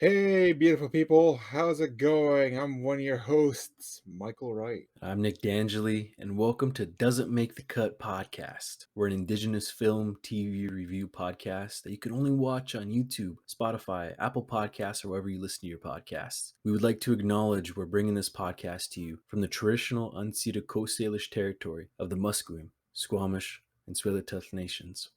Hey, beautiful people. How's it going? I'm one of your hosts, Michael Wright. I'm Nick Dangeli, and welcome to Doesn't Make the Cut podcast. We're an Indigenous film TV review podcast that you can only watch on YouTube, Spotify, Apple Podcasts, or wherever you listen to your podcasts. We would like to acknowledge we're bringing this podcast to you from the traditional unceded Coast Salish territory of the Musqueam, Squamish, and Tsleil-Waututh nations.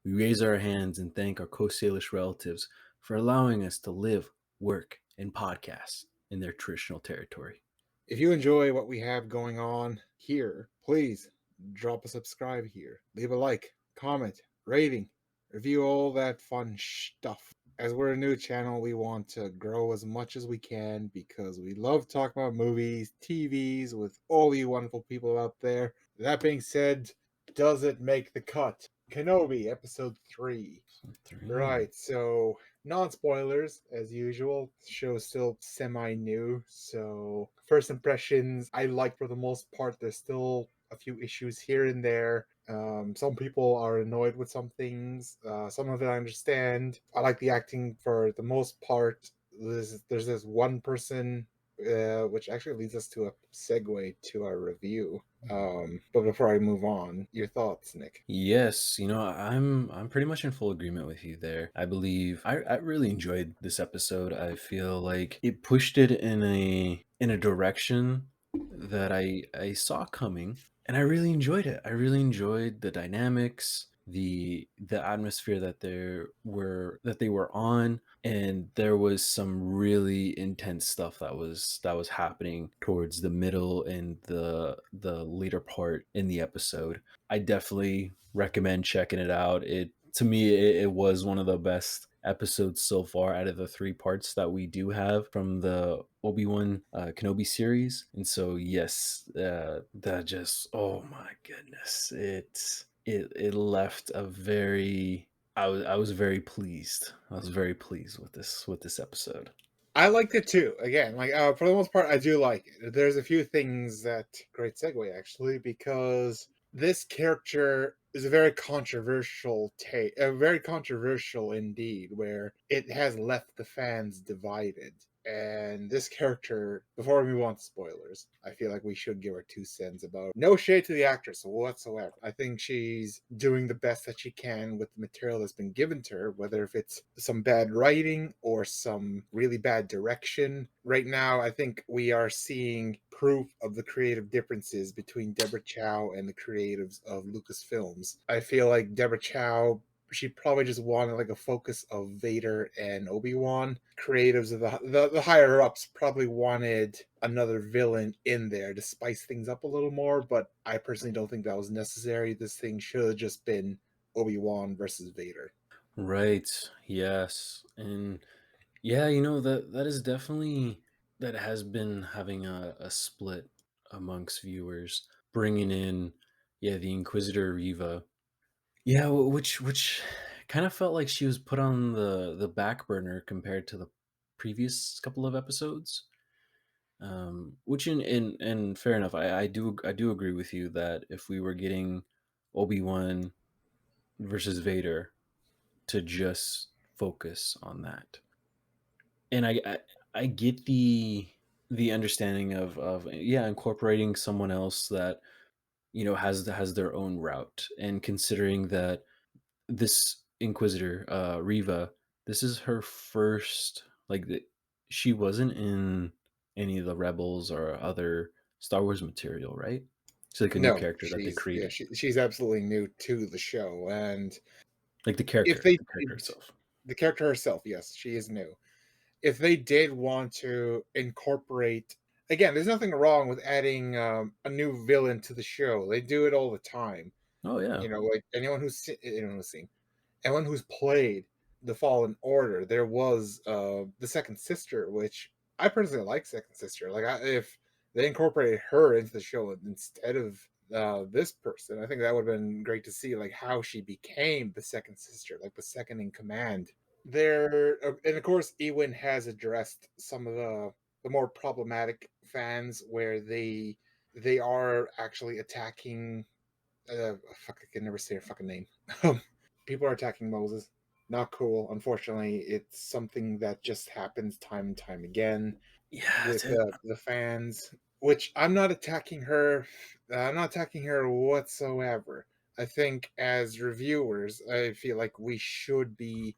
We raise our hands and thank our Coast Salish relatives for allowing us to live, work, and podcast in their traditional territory. If you enjoy what we have going on here, please drop a subscribe here. Leave a like, comment, rating, review, all that fun stuff. As we're a new channel, we want to grow as much as we can because we love talking about movies, TVs with all you wonderful people out there. That being said, does it make the cut? Kenobi, episode 3. Three. Right, so non-spoilers as usual. The show is still semi-new, so first impressions I like for the most part. There's still a few issues here and there. Some people are annoyed with some things. Some of it I understand. I like the acting for the most part. There's this one person, which actually leads us to a segue to our review. But before I move on, your thoughts, Nick? Yes, I'm pretty much in full agreement with you there. I believe I really enjoyed this episode. I feel like it pushed it in a direction that I saw coming, and I really enjoyed it. I really enjoyed the dynamics, the atmosphere that they were on, and there was some really intense stuff that was happening towards the middle and the later part in the episode. I definitely recommend checking it out. It to me it was one of the best episodes so far out of the three parts that we do have from the Obi-Wan Kenobi series. And so yes, that just oh my goodness, it left a very I was very pleased. I was very pleased with this episode. I liked it too. Again, for the most part, I do like it. There's a few things that great segue actually because this character is a very controversial take, very controversial indeed, where it has left the fans divided. And this character, before we move on to spoilers, I feel like we should give our 2 cents about no shade to the actress whatsoever. I think she's doing the best that she can with the material that's been given to her, whether if it's some bad writing or some really bad direction. Right now, I think we are seeing proof of the creative differences between Deborah Chow and the creatives of Lucasfilms. I feel like Deborah Chow, she probably just wanted like a focus of Vader and Obi-Wan. Creatives of the higher ups probably wanted another villain in there to spice things up a little more, but I personally don't think that was necessary. This thing should have just been Obi-Wan versus Vader. Right. Yes. And yeah, that is definitely that has been having a split amongst viewers, bringing in yeah the Inquisitor Riva. Yeah, which kind of felt like she was put on the back burner compared to the previous couple of episodes. Which in fair enough, I do agree with you that if we were getting Obi-Wan versus Vader to just focus on that, and I get the understanding of yeah incorporating someone else that has their own route, and considering that this Inquisitor Riva, this is her first she wasn't in any of the Rebels or other Star Wars material, right? It's like a new No, character that they created, she's absolutely new to the show, and like if they the character did, itself. the character herself, yes, she is new. If they did want to incorporate, again, there's nothing wrong with adding a new villain to the show. They do it all the time. Oh yeah. You know, like anyone who's played the Fallen Order, there was the Second Sister, which I personally like. Second Sister, if they incorporated her into the show instead of this person, I think that would have been great to see, like how she became the Second Sister, like the second in command. And of course, Ewan has addressed some of the more problematic fans where they are actually attacking. Fuck, I can never say her fucking name. People are attacking Moses. Not cool. Unfortunately, it's something that just happens time and time again Yeah, with the fans, which I'm not attacking her. I'm not attacking her whatsoever. I think as reviewers, I feel like we should be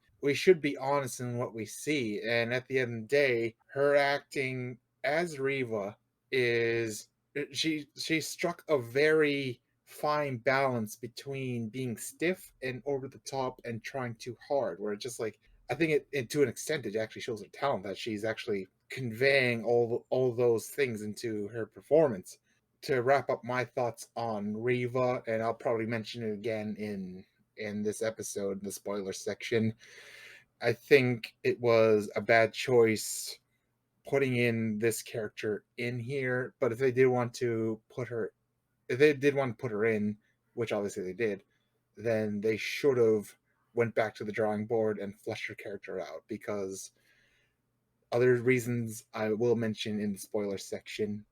honest in what we see, and at the end of the day, her acting as Riva is she struck a very fine balance between being stiff and over the top and trying too hard. Where it's just like I think it to an extent it actually shows her talent that she's actually conveying all those things into her performance. To wrap up my thoughts on Riva, and I'll probably mention it again in this episode, the spoiler section. I think it was a bad choice putting in this character in here, but if they did want to put her in, which obviously they did, then they should have went back to the drawing board and fleshed her character out because other reasons I will mention in the spoiler section.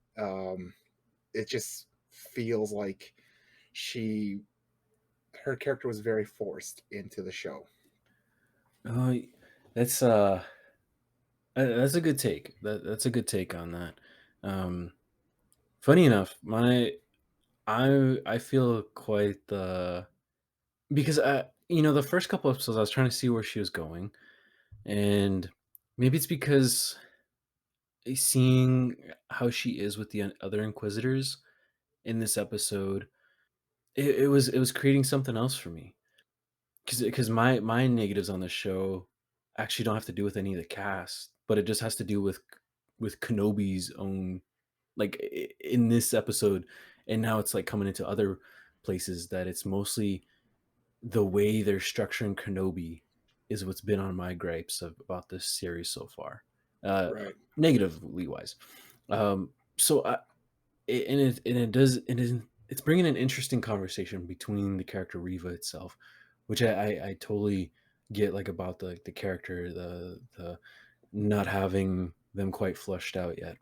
It just feels like she her character was very forced into the show. oh, that's that's a good take. That's a good take on that. Um, Funny enough, I feel quite the because the first couple episodes I was trying to see where she was going, and maybe it's because seeing how she is with the other Inquisitors in this episode, it was creating something else for me. Because my negatives on the show actually don't have to do with any of the cast, but it just has to do with Kenobi's own, like, in this episode, and now it's like coming into other places that it's mostly the way they're structuring Kenobi is what's been on my gripes about this series so far, uh, Right. negatively wise. So it's bringing an interesting conversation between the character Riva itself, which I totally get, like, about the character, the not having them quite flushed out yet.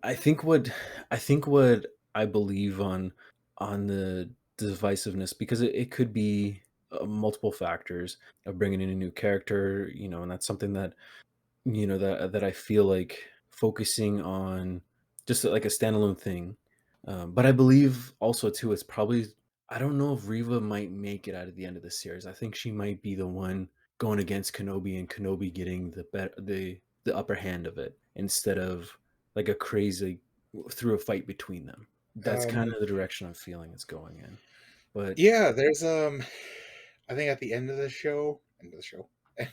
I think what I think what I believe on the divisiveness, because it could be multiple factors of bringing in a new character, and that's something that I feel like focusing on just like a standalone thing. But I believe also too, it's probably, I don't know if Riva might make it out of the end of the series. I think she might be the one going against Kenobi, and Kenobi getting the upper hand of it instead of like a crazy through a fight between them. That's kind Um, of the direction I'm feeling it's going in. But yeah, there's I think at the end of the show,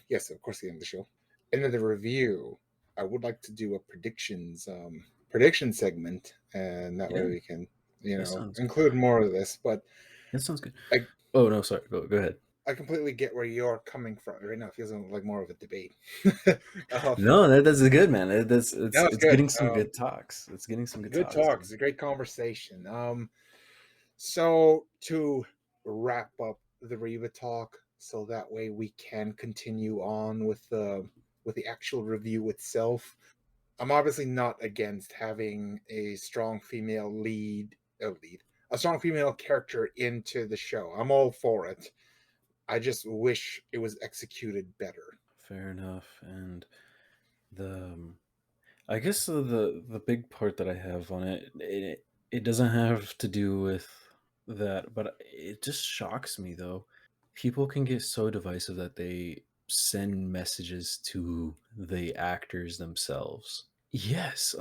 yes, of course, the end of the show, end of the review, I would like to do a prediction segment, and that way yeah, we can that sounds include more of this. But that sounds good. I Oh no, sorry. Go ahead. I completely get where you're coming from. Right now, it feels like more of a debate. uh, No, that's good, man. That's no, it's it's good. getting some good talks. It's getting some good Good talks, talk. dude. It's a great conversation. So to wrap up the Riva talk, so that way we can continue on with the actual review itself. I'm obviously not against having a strong female lead, a strong female character into the show. I'm all for it. I just wish it was executed better. Fair enough. And the I guess the big part that I have on it doesn't have to do with that, but it just shocks me though. People can get so divisive that they send messages to the actors themselves. Yes,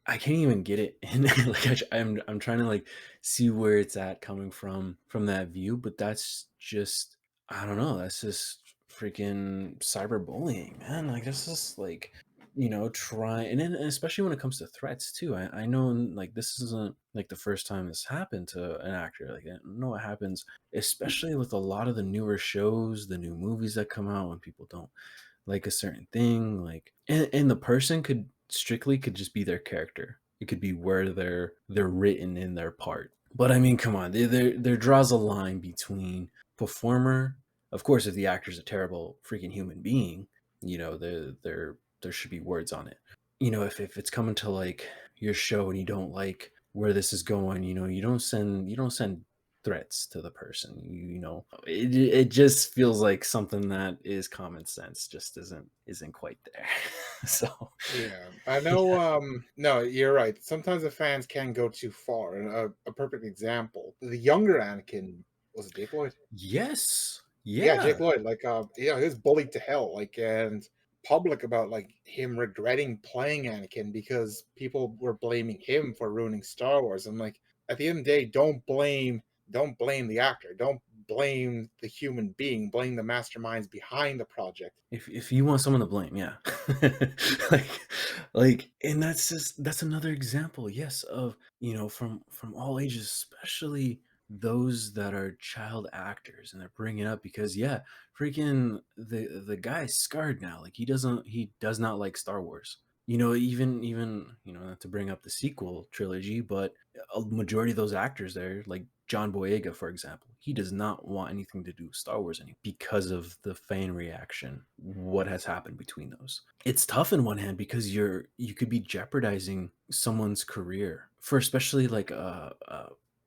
I can't even get it, and like I'm trying to like see where it's at coming from that view, but that's just, I don't know. That's just freaking cyberbullying, man. Like that's just like, try, and then especially when it comes to threats too. I know, like, this isn't like the first time this happened to an actor. Like, I know it happens, especially with a lot of the newer shows, the new movies that come out when people don't like a certain thing, like, and the person could just be their character. It could be where they're written in their part. But I mean, come on, there draws a line between performer. Of course, if the actor's a terrible freaking human being, there should be words on it. If it's coming to like your show and you don't like where this is going, you don't send threats to the person. It just feels like something that is common sense just isn't quite there. So Yeah, I know. yeah. No, you're right. Sometimes the fans can go too far. And a perfect example: the younger Anakin, was it Jake Lloyd? Yes. Yeah, Jake Yeah. Lloyd. Like, yeah, he was bullied to hell. Like, and public about like him regretting playing Anakin because people were blaming him for ruining Star Wars. I'm like, at the end of the day, don't blame the actor. Don't blame the human being. Blame the masterminds behind the project. If you want someone to blame, yeah. like and that's another example, yes, of, from all ages, especially those that are child actors and they're bringing up because yeah, freaking the guy's scarred now. Like he does not like Star Wars. Even not to bring up the sequel trilogy, but a majority of those actors there, like John Boyega, for example, he does not want anything to do with Star Wars anymore because of the fan reaction. What has happened between those? It's tough in one hand because you could be jeopardizing someone's career for especially like a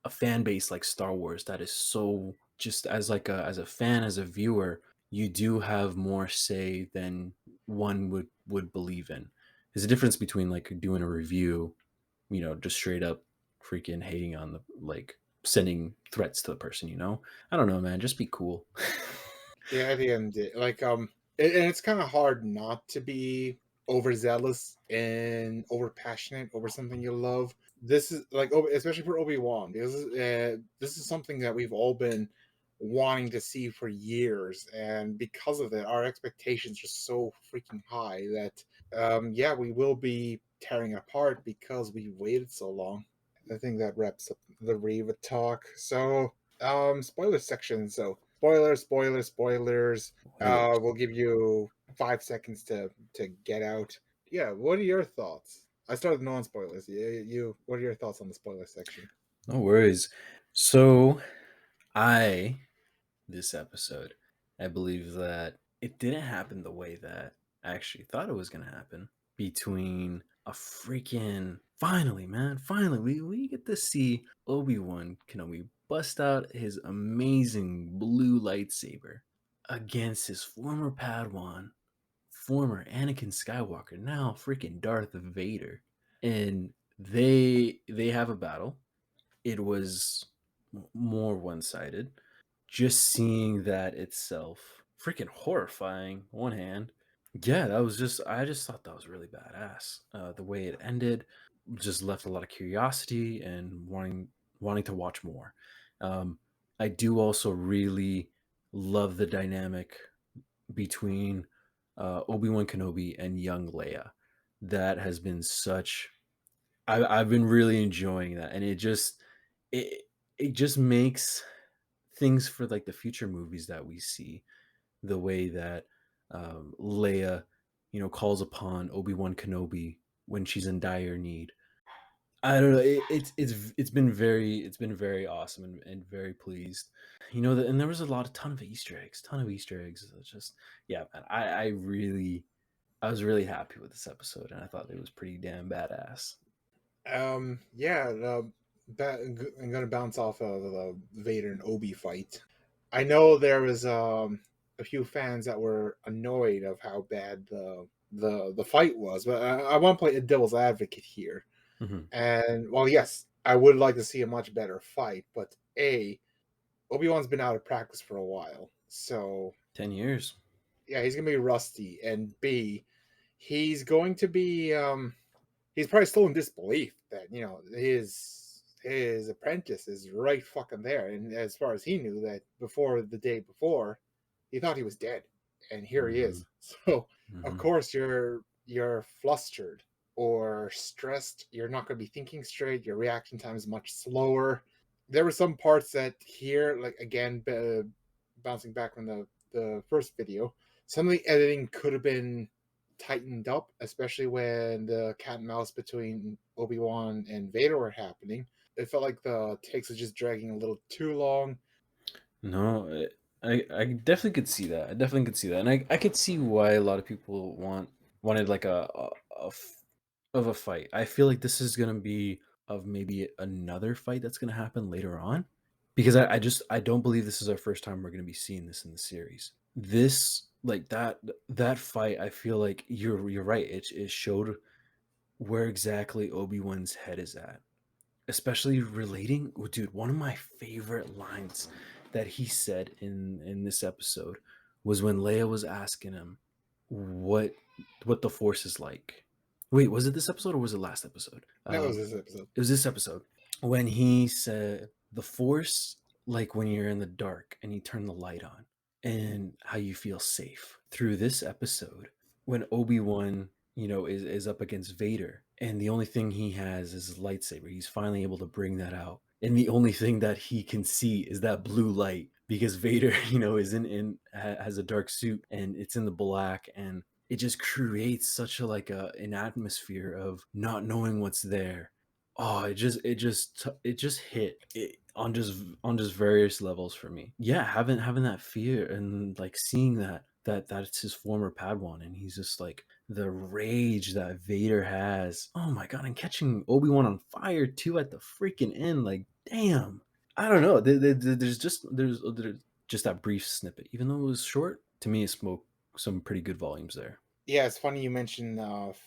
fan base like Star Wars that is so just as a fan, as a viewer, you do have more say than one would believe in. There's a difference between like doing a review, just straight up freaking hating on the like sending threats to the person, I don't know, man, just be cool. Yeah, at the end, like and it's kind of hard not to be overzealous and over passionate over something you love. This is like, especially for Obi Wan, because this is something that we've all been wanting to see for years, and because of it, our expectations are so freaking high that yeah, we will be tearing apart because we waited so long. I think that wraps up the Reva talk. So, spoiler section. So, spoilers. Spoilers. We'll give you 5 seconds to get out. Yeah, what are your thoughts? I started non spoilers. Yeah, you. What are your thoughts on the spoiler section? No worries. So I this episode, I believe that it didn't happen the way that I actually thought it was gonna happen. Between a freaking finally, man, finally, we get to see Obi-Wan Kenobi bust out his amazing blue lightsaber against his former Padawan, former Anakin Skywalker, now freaking Darth Vader. And they have a battle. It was more one-sided. Just seeing that itself, freaking horrifying. One hand, yeah, that was just. I just thought that was really badass. The way it ended just left a lot of curiosity and wanting to watch more. Um, I do also really love the dynamic between Obi-Wan Kenobi and young Leia. That has been such. I've been really enjoying that, and it it just makes things for like the future movies that we see, the way that Leia, calls upon Obi-Wan Kenobi when she's in dire need. I don't know. It's been very awesome and very pleased. And there was a ton of ton of Easter eggs. It's just yeah, man. I was really happy with this episode, and I thought it was pretty damn badass. Yeah, I'm gonna bounce off of the Vader and Obi fight. I know there was a few fans that were annoyed of how bad the fight was, but I want to play a devil's advocate here. Hmm. And well, yes, I would like to see a much better fight, but Obi Wan's been out of practice for a while, so 10 years. yeah, he's gonna be rusty, and B, he's going to be he's probably still in disbelief that his apprentice is right fucking there, and as far as he knew, that before the day before, he thought he was dead, and here he Hmm. is. So of Hmm. course you're flustered or stressed. You're not going to be thinking straight. Your reaction time is much slower. There were some parts that here, like again, bouncing back from the first video, some of the editing could have been tightened up, especially when the cat and mouse between Obi-Wan and Vader were happening. It felt like the takes were just dragging a little too long. No, I definitely could see that. I definitely could see that, and I could see why a lot of people wanted like of a fight. I feel like this is gonna be of maybe another fight that's gonna happen later on. because I don't believe this is our first time we're gonna be seeing this in the series. This like that fight, I feel like you're right. It showed where exactly Obi-Wan's head is at. Especially relating oh, dude, one of my favorite lines that he said in this episode was when Leia was asking him what what the Force is like. Wait, was it this episode or was it last episode? That was this episode. It was this episode when he said the Force, like when you're in the dark and you turn the light on, and how you feel safe. Through this episode, when Obi-Wan, is up against Vader, and the only thing he has is his lightsaber. He's finally able to bring that out. And the only thing that he can see is that blue light because Vader, is has a dark suit and it's in the black, and it just creates such a like an atmosphere of not knowing what's there. Oh, it just hit it on just various levels for me. Yeah, having that fear and like seeing that's his former Padawan, and he's just like the rage that Vader has. Oh my god, and catching Obi-Wan on fire too at the freaking end. Like, damn. I don't know. There's just that brief snippet, even though it was short. To me, it spoke some pretty good volumes there. Yeah, it's funny you mentioned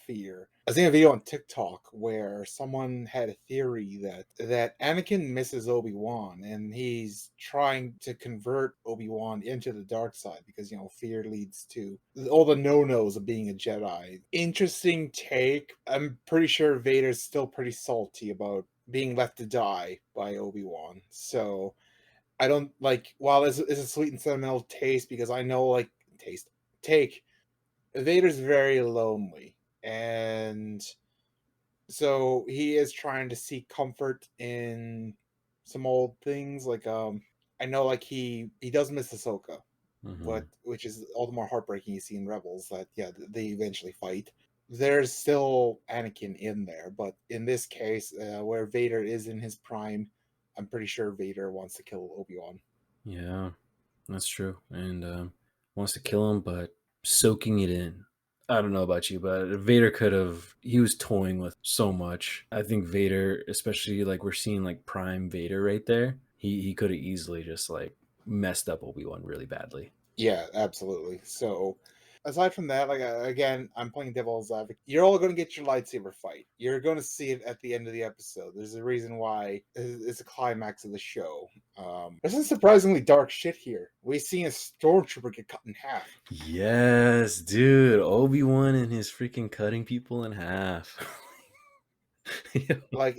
fear. I was seeing a video on TikTok where someone had a theory that Anakin misses Obi-Wan and he's trying to convert Obi-Wan into the dark side because fear leads to all the no-nos of being a Jedi. Interesting take. I'm pretty sure Vader's still pretty salty about being left to die by Obi-Wan. So I don't like while it's a sweet and sentimental taste because I know like taste take Vader's very lonely, and so he is trying to seek comfort in some old things. Like I know like he does miss Ahsoka, but Hmm. which is all the more heartbreaking. You see in Rebels that yeah they eventually fight. There's still Anakin in there, but in this case, where Vader is in his prime, I'm pretty sure Vader wants to kill Obi-Wan. Yeah, that's true. And wants to kill him, but soaking it in. I don't know about you, but Vader could have. He was toying with so much. I think Vader, especially like we're seeing like Prime Vader right there. He could have easily just like messed up Obi-Wan really badly. Yeah, absolutely. So, aside from that, like again, I'm playing devil's advocate. You're all going to get your lightsaber fight. You're going to see it at the end of the episode. There's a reason why it's a climax of the show. There's some surprisingly dark shit here. We've seen a stormtrooper get cut in half. Yes, dude. Obi-Wan and his freaking cutting people in half. Like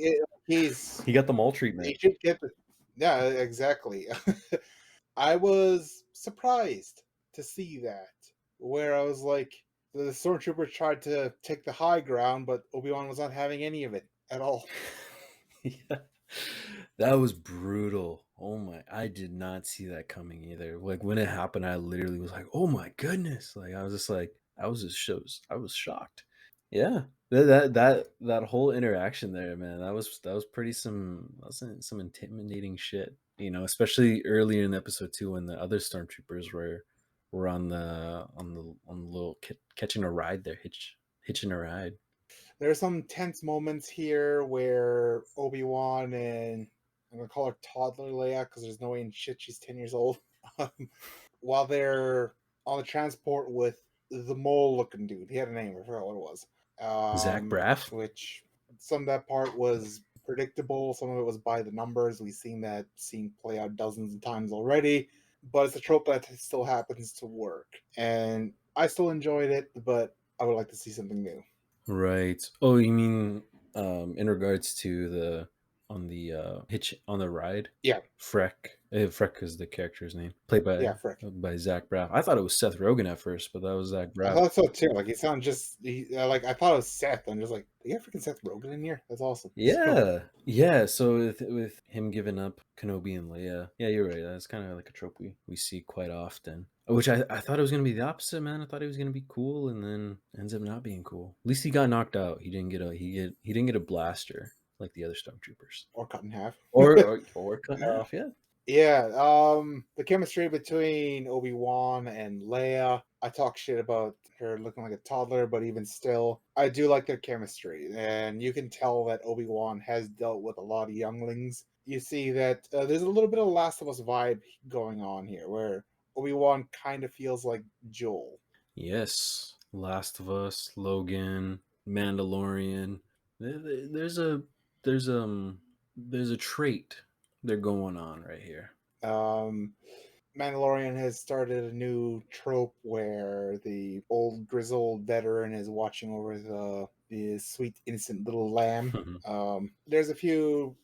He got the mall he treatment. should get the. Yeah, exactly. I was surprised to see that, where I was like, the stormtrooper tried to take the high ground, but Obi-Wan was not having any of it at all. Yeah. That was brutal. Oh my, I did not see that coming either. Like when it happened, I literally was like, "Oh my goodness." Like I was just like I was just shows. I was shocked. Yeah. That whole interaction there, man. That was pretty some intimidating shit. Especially earlier in episode 2 when the other stormtroopers were on the little catching a ride there, hitching a ride. There are some tense moments here where Obi-Wan and I'm gonna call her toddler Leia because there's no way in shit she's 10 years old. While they're on the transport with the mole looking dude, he had a name, I forgot what it was. Zach Braff? Which some of that part was predictable, some of it was by the numbers. We've seen that scene play out dozens of times already, but it's a trope that still happens to work. And I still enjoyed it, but I would like to see something new. Right. Oh, you mean in regards to the on the hitch on the ride? Yeah, Freck. Freck is the character's name. Played by yeah, frick. Zach Braff. I thought it was Seth Rogen at first, but that was Zach I Braff. thought so too. Like he sounded like I thought it was Seth. I'm just like, you got freaking Seth Rogen in here? That's awesome. So Yeah. Yeah, so with him giving up Kenobi and Leia. Yeah, you're right. That's kind of like a trope we see quite often. Which I thought it was gonna be the opposite, man. I thought he was gonna be cool, and then ends up not being cool. At least he got knocked out. He didn't get a blaster like the other stormtroopers. or cut in half. Or cut in Uh, half, yeah. yeah, the chemistry between Obi-Wan and Leia. I talk shit about her looking like a toddler, but even still, I do like their chemistry. And you can tell that Obi-Wan has dealt with a lot of younglings. you see that there's a little bit of Last of Us vibe going on here, where Obi-Wan kind of feels like Joel. Yes, Last of Us, Logan, Mandalorian. There's a there's there's a trait they're going on right here. Um, Mandalorian has started a new trope where the old grizzled veteran is watching over the sweet innocent little lamb. There's a few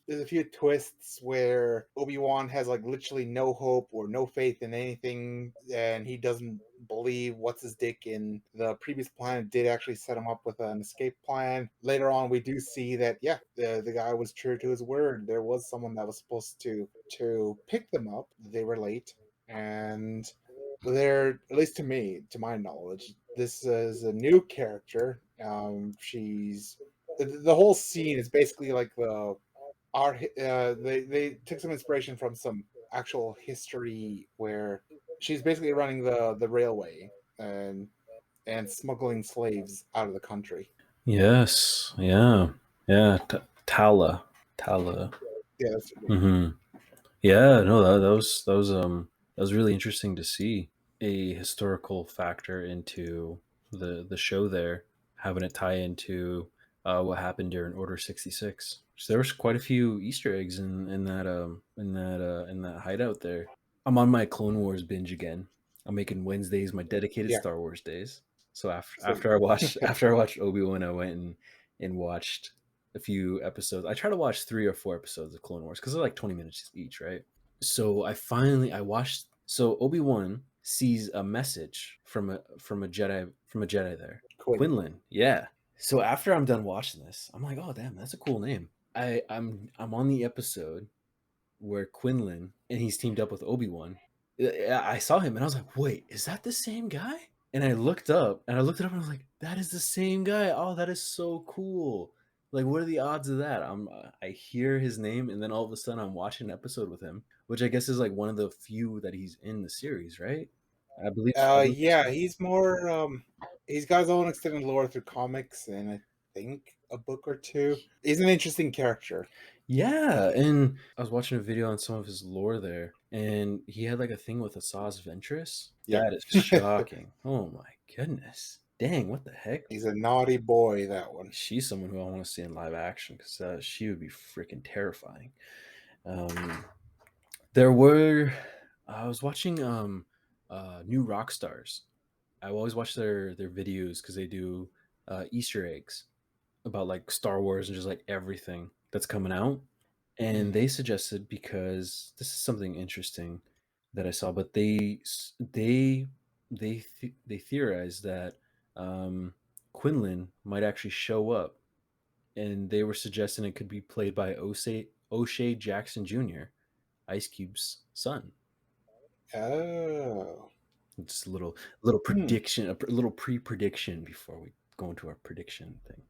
twists where Obi-Wan has like literally no hope or no faith in anything, and he doesn't believe what's his dick in the previous plan did actually set him up with an escape plan. Later on, we do see that yeah, the guy was true to his word. There was someone that was supposed to pick them up. They were late, and they're, at least to me, to my knowledge, this is a new character. She's the whole scene is basically like they took some inspiration from some actual history where she's basically running the railway and smuggling slaves out of the country. Yes, yeah, yeah. Tala. Yeah, that's Hmm. Yeah, no, that was really interesting to see a historical factor into the show there, having it tie into what happened during Order 66. So there was quite a few Easter eggs in that hideout there. I'm on my Clone Wars binge again. I'm making Wednesdays my dedicated yeah, Star Wars days. So same. after I watched Obi-Wan, I went and watched a few episodes. I try to watch 3 or 4 episodes of Clone Wars because they're like 20 minutes each, right? So I watched. So Obi-Wan sees a message from a Jedi there, Quinn. Quinlan. Yeah. So after I'm done watching this, I'm like, oh damn, that's a cool name. I'm on the episode where Quinlan and he's teamed up with Obi-Wan. I saw him and I was like, wait, is that the same guy? And I looked up and I looked it up and I was like, that is the same guy. Oh, that is so cool. Like, what are the odds of that? I hear his name and then all of a sudden I'm watching an episode with him, which I guess is like one of the few that he's in the series, right? I believe Yeah, so. he's more. He's got his own extended lore through comics and I think a book or two. He's an interesting character. Yeah, and I was watching a video on some of his lore there, and he had like a thing with Asajj Ventress. Yep. That is shocking. Oh my goodness. Dang, what the heck? He's a naughty boy, that one. She's someone who I want to see in live action because she would be freaking terrifying. Um, there were, I was watching new rock stars. I always watch their videos because they do Easter eggs about like Star Wars and just like everything that's coming out. And Mhm. they suggested, because this is something interesting that I saw, but they theorized that Quinlan might actually show up, and they were suggesting it could be played by O'Shea Jackson Jr., Ice Cube's son. Oh. Just a little Hmm. prediction, a little pre-prediction before we go into our prediction thing.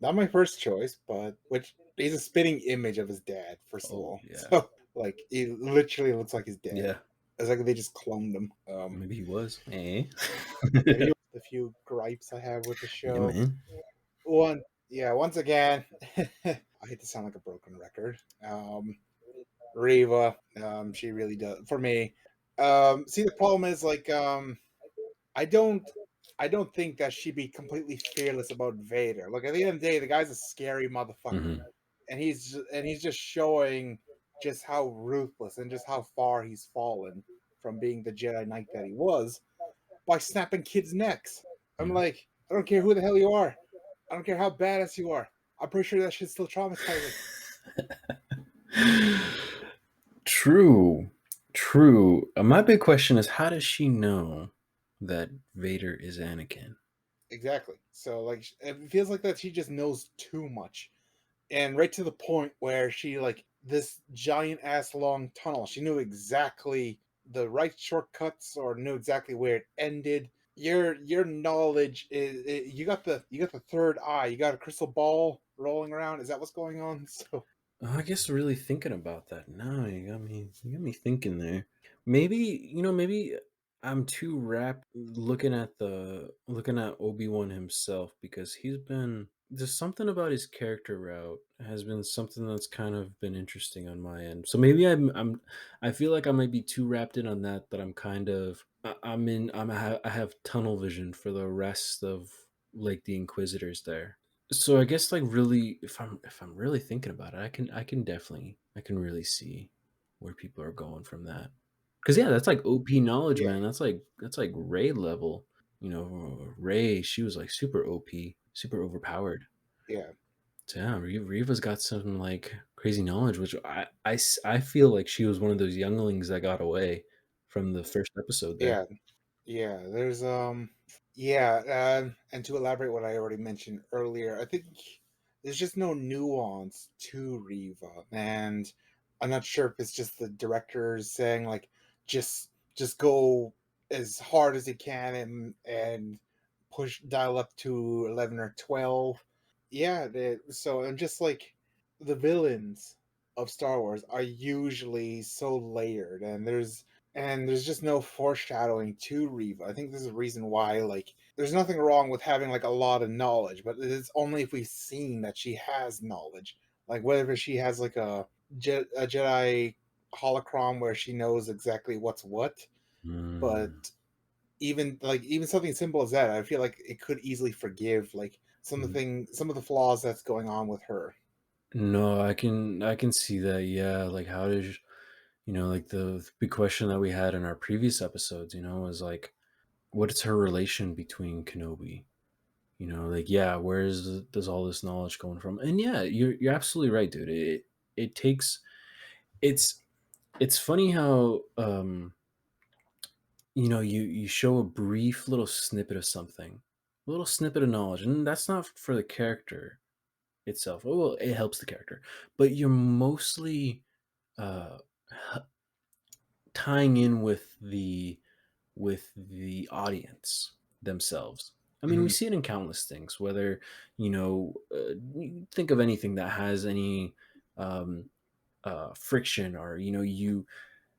Not my first choice, but which he's a spitting image of his dad, first of Oh all. yeah, So like he literally looks like his dad. yeah. It's like they just cloned him. Maybe he was. Eh? A few gripes I have with the Yeah, show. man. One, yeah, once again, I hate to sound like a broken record. Riva, she really does for me. See, the problem is like I don't I don't think that she'd be completely fearless about Vader. Like at the end of the day, the guy's a scary motherfucker, Hmm. and he's just showing just how ruthless and just how far he's fallen from being the Jedi Knight that he was by snapping kids' necks. I'm Yeah. like, I don't care who the hell you are. I don't care how badass you are. I'm pretty sure that shit's still traumatizing. True. True. My big question is, how does she know that Vader is Anakin? Exactly. So like, it feels like that she just knows too much, and right to the point where she like this giant ass long tunnel. She knew exactly the right shortcuts or knew exactly where it ended. Your knowledge is you got the third eye. You got a crystal ball rolling around. Is that what's going on? So I guess really thinking about that now, you got me thinking there. Maybe, maybe I'm too wrapped looking at Obi-Wan himself because Just something about his character route has been something that's kind of been interesting on my end. So maybe I feel like I might be too wrapped in on that I'm kind of I'm in I have tunnel vision for the rest of like the Inquisitors there. So I guess like really if I'm really thinking about it, I can really see where people are going from that. Cuz yeah, that's like OP knowledge, Yeah, man. That's like Ray level. You know, Ray, she was like super OP, super overpowered. yeah, So yeah, Reva's got some like crazy knowledge, which I feel like she was one of those younglings that got away from the first episode there. yeah. Yeah, yeah, and to elaborate what I already mentioned earlier, I think there's just no nuance to Riva, and I'm not sure if it's just the directors saying like just go as hard as you can and push dial up to 11 or 12. Yeah, so I'm just like the villains of Star Wars are usually so layered, and there's just no foreshadowing to Reva. I think this is the reason why, like, there's nothing wrong with having like a lot of knowledge, but it's only if we've seen that she has knowledge, like whether she has like a Jedi holocron where she knows exactly what's what. Mm, But even something simple as that, I feel like it could easily forgive like mm. some of the flaws that's going on with her. No, I can see that. Yeah, like how does like the big question that we had in our previous episodes, is like what is her relation between Kenobi? Like yeah, does all this knowledge going from? And yeah, you're absolutely right, dude. It takes it's it's funny how you show a brief little snippet of something, a little snippet of knowledge, and that's not for the character itself. Oh, well, it helps the character, but you're mostly uh h- tying in with the audience themselves. I mean, we Mhm, see it in countless things. Whether you think of anything that has any um, friction, or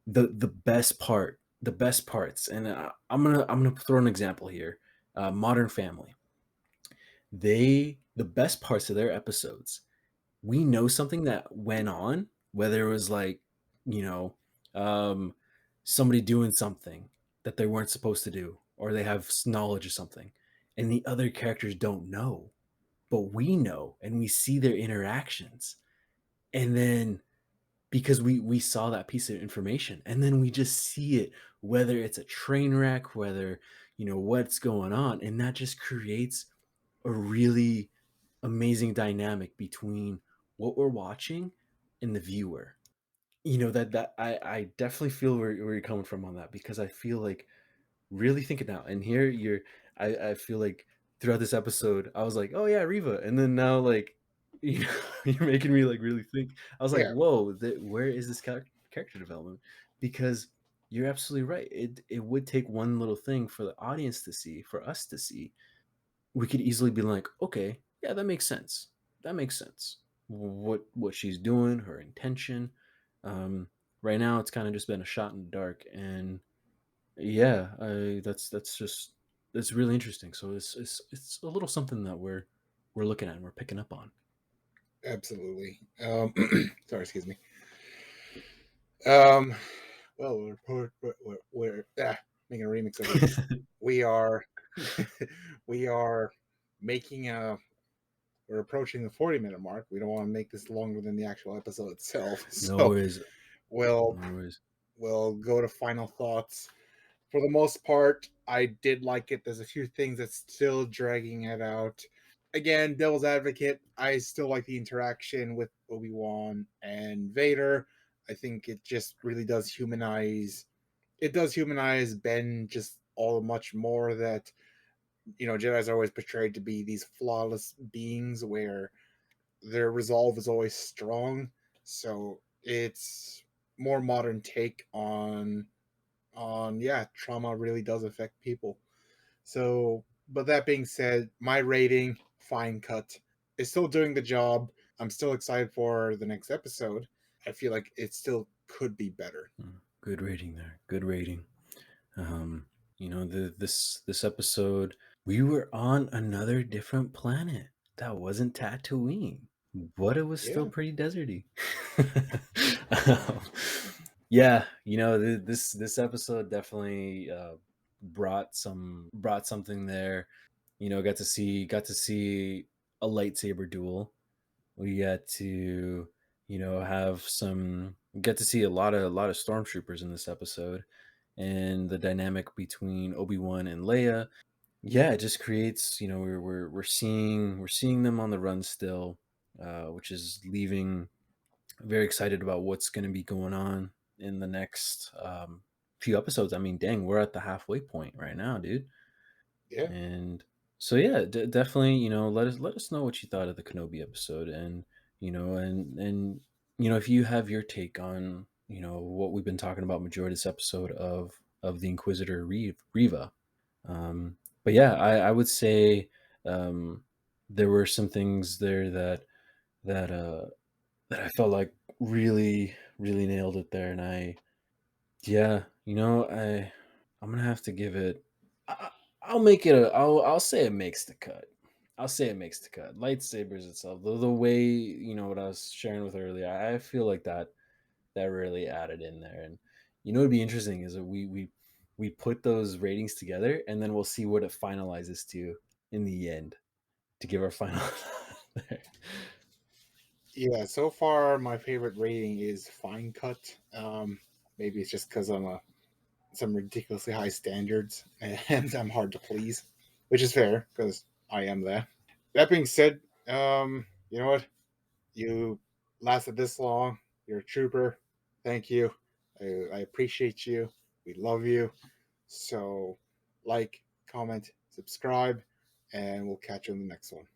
the best part, the best parts. And I'm gonna throw an example here. Modern Family. The best parts of their episodes, we know something that went on, whether it was like, you know, um, somebody doing something that they weren't supposed to do, or they have knowledge of something, and the other characters don't know, but we know, and we see their interactions, and then because we saw that piece of information, and then we just see it, whether it's a train wreck, whether what's going on, and that just creates a really amazing dynamic between what we're watching and the viewer. That I definitely feel where you're coming from on that, because I feel like really think it out. And here I feel like throughout this episode I was like, oh yeah, Riva, and then now like you're making me like really think. I was like, yeah, whoa, where is this character development? Because you're absolutely right. It would take one little thing for the audience to see, for us to see. We could easily be like, okay, yeah, that makes sense. That makes sense. What she's doing, her intention. Um, right now, it's kind of just been a shot in the dark, and yeah, that's really interesting. So it's a little something that we're looking at and we're picking up on. absolutely. Sorry, excuse me. Um, well, we're making a remix of this. We are we are making a we're approaching the 40-minute mark. We don't want to make this longer than the actual episode itself. No So worries. we'll No worries. we'll go to final thoughts. For the most part, I did like it. There's a few things that's still dragging it out. Again, devil's advocate, I still like the interaction with Obi-Wan and Vader. I think it just really does humanize Ben just all much more that Jedi's are always portrayed to be these flawless beings where their resolve is always strong. So it's more modern take on yeah, trauma really does affect people. So, but that being said, my rating, fine cut, is still doing the job. I'm still excited for the next episode. I feel like it still could be better. Good rating there. Good rating. This episode, we were on another different planet. that wasn't Tatooine. What, it was still Yeah, pretty deserty. Um, yeah, this episode definitely brought something there. Got to see a lightsaber duel. We got to, have some get to see a lot of stormtroopers in this episode, and the dynamic between Obi-Wan and Leia. Yeah, it just creates, we're seeing them on the run still, which is leaving very excited about what's going to be going on in the next few episodes. I mean, dang, we're at the halfway point right now, dude. yeah, And so yeah, definitely, let us know what you thought of the Kenobi episode, and if you have your take on what we've been talking about majority of this episode of the Inquisitor Riva. But yeah, I would say um, there were some things there that uh, that I felt like really really nailed it there, and yeah, I'm gonna have to give it. I, I'll make it a. I'll say it makes the cut. I'll say it makes the cut. Lightsabers itself, the way what I was sharing with earlier, I feel like that really added in there. And what'd be interesting is that we put those ratings together, and then we'll see what it finalizes to in the end to give our final. There. yeah. So far, my favorite rating is fine cut. Maybe it's just because I'm a some ridiculously high standards and I'm hard to please, which is fair because I am that. That being said, you know what? You lasted this long. You're a trooper. Thank you. I appreciate you. We love you. So, like, comment, subscribe, and we'll catch you in the next one.